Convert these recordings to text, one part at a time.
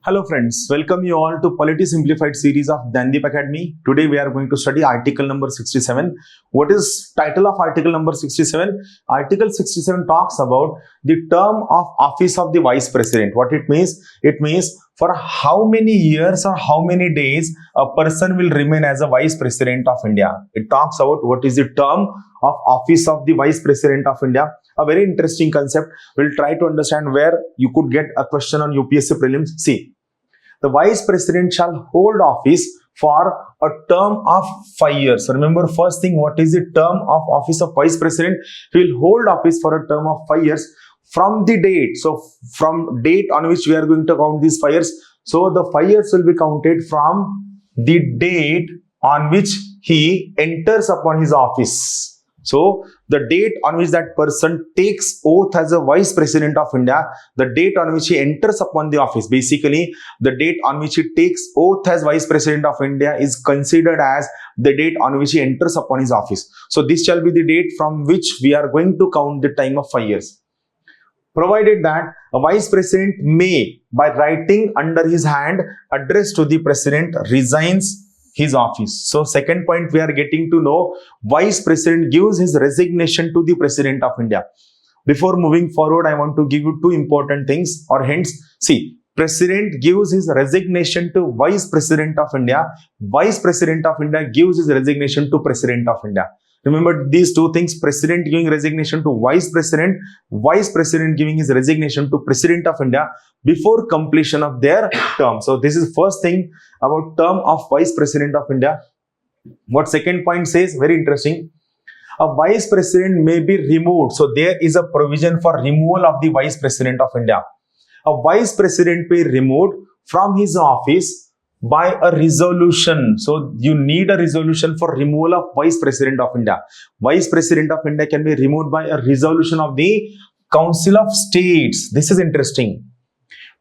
Hello friends, welcome you all to Polity Simplified series of Dandeep Academy. Today we are going to study article number 67. What is title of article number 67? Article 67 talks about the term of office of the vice president. What it means? It means for how many years or how many days a person will remain as a vice president of India. It talks about what is the term of office of the vice president of India. A very interesting concept. We'll try to understand where you could get a question on UPSC prelims. See, the vice president shall hold office for a term of 5 years. So remember, first thing, what is the term of office of vice president? He will hold office for a term of 5 years from the date. So from date on which we are going to count these 5 years. So the 5 years will be counted from the date on which he enters upon his office. So the date on which that person takes oath as a vice president of India, the date on which he enters upon the office, basically the date on which he takes oath as vice president of India is considered as the date on which he enters upon his office. So this shall be the date from which we are going to count the time of 5 years. Provided that a vice president may, by writing under his hand, address to the president, resigns his office. So second point, we are getting to know vice president gives his resignation to the president of India. Before moving forward, I want to give you two important things or hints. See, president gives his resignation to vice president of India. Vice president of India gives his resignation to president of India. Remember these two things: president giving resignation to vice president giving his resignation to president of India before completion of their term. So this is first thing about term of vice president of India. What second point says, very interesting. A vice president may be removed. So there is a provision for removal of the vice president of India. A vice president may be removed from his office by a resolution. So you need a resolution for removal of vice president of India. Vice president of India can be removed by a resolution of the Council of States. This is interesting.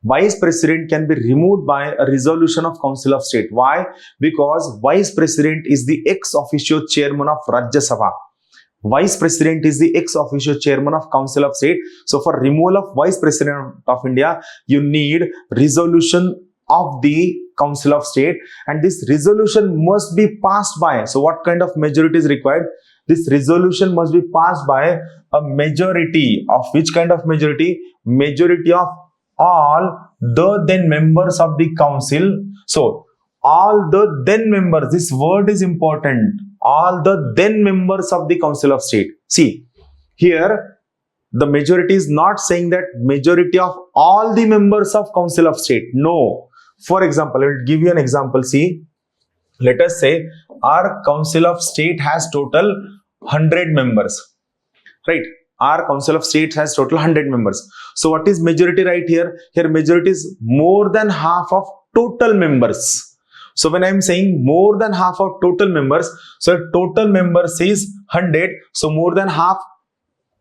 Vice president can be removed by a resolution of Council of State. Why? Because vice president is the ex officio chairman of Rajya Sabha. Vice president is the ex officio chairman of Council of State. So for removal of vice president of India, you need resolution of the Council of State, and this resolution must be passed by. So what kind of majority is required? This resolution must be passed by a majority of which kind of majority? Majority of all the then members of the council. So all the then members, this word is important. All the then members of the Council of State. See, here the majority is not saying that majority of all the members of Council of State. No. For example, I will give you an example. See, let us say our Council of State has total 100 members, right? Our Council of State has total 100 members. So what is majority right here? Here majority is more than half of total members. So when I am saying more than half of total members, so total members is 100. So more than half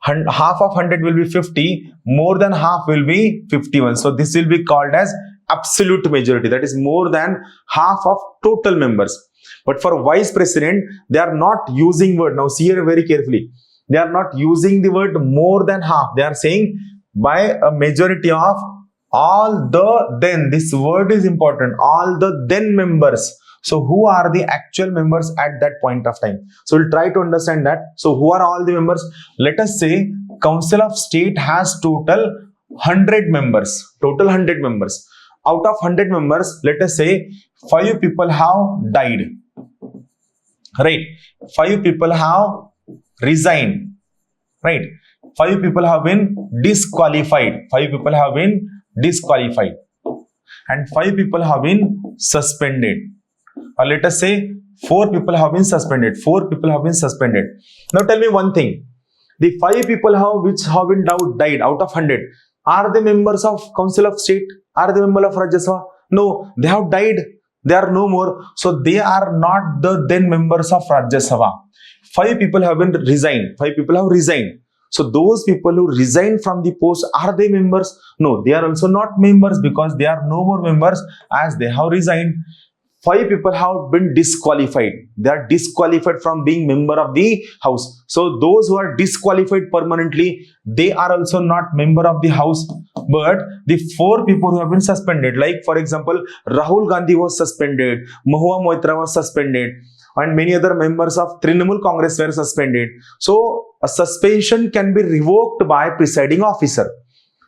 of 100 will be 50. More than half will be 51. So this will be called as absolute majority, that is more than half of total members. But for vice president, they are not using word. Now see here very carefully. They are not using the word more than half. They are saying by a majority of all the then. This word is important. All the then members. So who are the actual members at that point of time? So we'll try to understand that. So who are all the members? Let us say Council of State has total 100 members. Total 100 members. Out of 100 members, let us say 5 people have died, right? 5 people have resigned, right? 5 people have been disqualified. 5 people have been disqualified. And 5 people have been suspended. Or let us say 4 people have been suspended. 4 people have been suspended. Now tell me one thing. The 5 people which have been died out of 100, are they members of Council of State? Are they members of Rajya Sabha? No, they have died. They are no more. So they are not the then members of Rajya Sabha. 5 people have been resigned. 5 people have resigned. So those people who resigned from the post, are they members? No, they are also not members because they are no more members as they have resigned. 5 people have been disqualified. They are disqualified from being member of the house. So those who are disqualified permanently, they are also not member of the house. But the 4 people who have been suspended, like for example, Rahul Gandhi was suspended, Mahua Moitra was suspended, and many other members of Trinamool Congress were suspended. So a suspension can be revoked by presiding officer.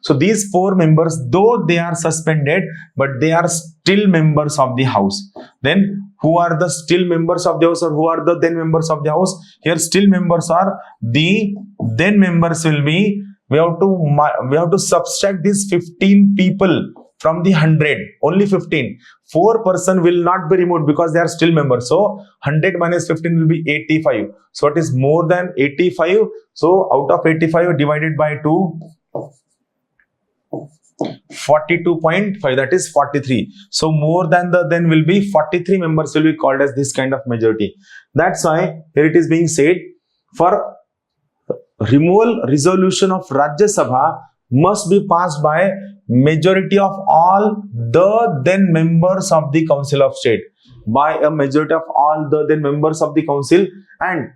So these 4 members, though they are suspended, but they are still members of the house. Then who are the still members of the house, or who are the then members of the house? Here still members are the then members will be, we have to subtract these 15 people from the 100, only 15. 4 person will not be removed because they are still members. So 100 minus 15 will be 85. So it is more than 85. So out of 85 divided by 2, 42.5, that is 43. So more than the then will be 43 members will be called as this kind of majority. That's why here it is being said, for removal resolution of Rajya Sabha must be passed by majority of all the then members of the Council of State, by a majority of all the then members of the council, and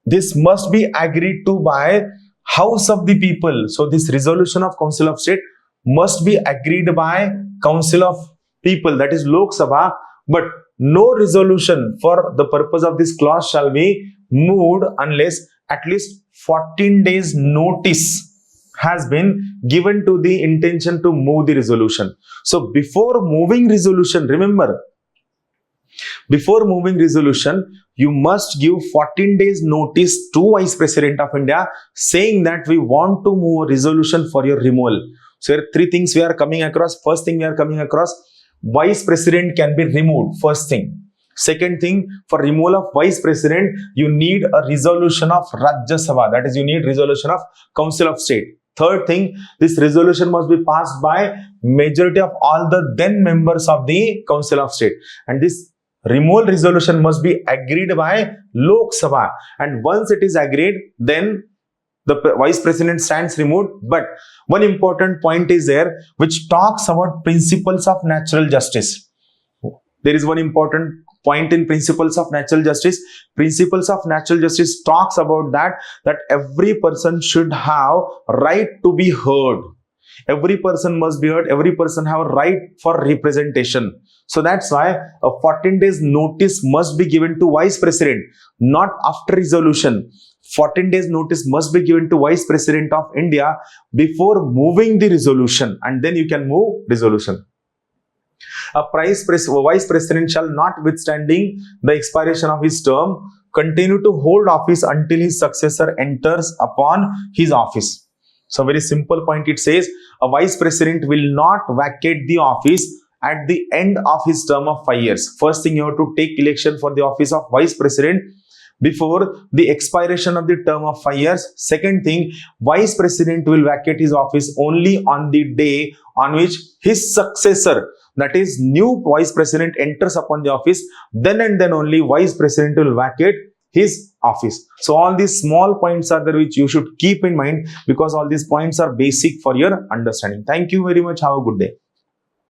this must be agreed to by House of the People. So this resolution of Council of State must be agreed by Council of People, that is Lok Sabha, but no resolution for the purpose of this clause shall be moved unless at least 14 days notice has been given to the intention to move the resolution. So before moving resolution, remember, before moving resolution, you must give 14 days notice to Vice President of India saying that we want to move a resolution for your removal. So here 3 things we are coming across. First thing we are coming across, Vice President can be removed. First thing. Second thing, for removal of Vice President, you need a resolution of Rajya Sabha. That is, you need resolution of Council of State. Third thing, this resolution must be passed by majority of all the then members of the Council of State. And this removal resolution must be agreed by Lok Sabha. And once it is agreed, then the Vice President stands removed. But one important point is there which talks about principles of natural justice. There is one important point in principles of natural justice. Principles of natural justice talks about that every person should have right to be heard. Every person must be heard. Every person have a right for representation. So that's why a 14 days notice must be given to Vice President, not after resolution. 14 days notice must be given to Vice President of India before moving the resolution, and then you can move resolution. A Vice President shall, notwithstanding the expiration of his term, continue to hold office until his successor enters upon his office. So very simple point, it says a Vice President will not vacate the office at the end of his term of 5 years. First thing, you have to take election for the office of Vice President before the expiration of the term of 5 years. Second thing, Vice President will vacate his office only on the day on which his successor, that is new Vice President, enters upon the office. Then and then only Vice President will vacate his office. So all these small points are there which you should keep in mind, because all these points are basic for your understanding. Thank you very much. Have a good day.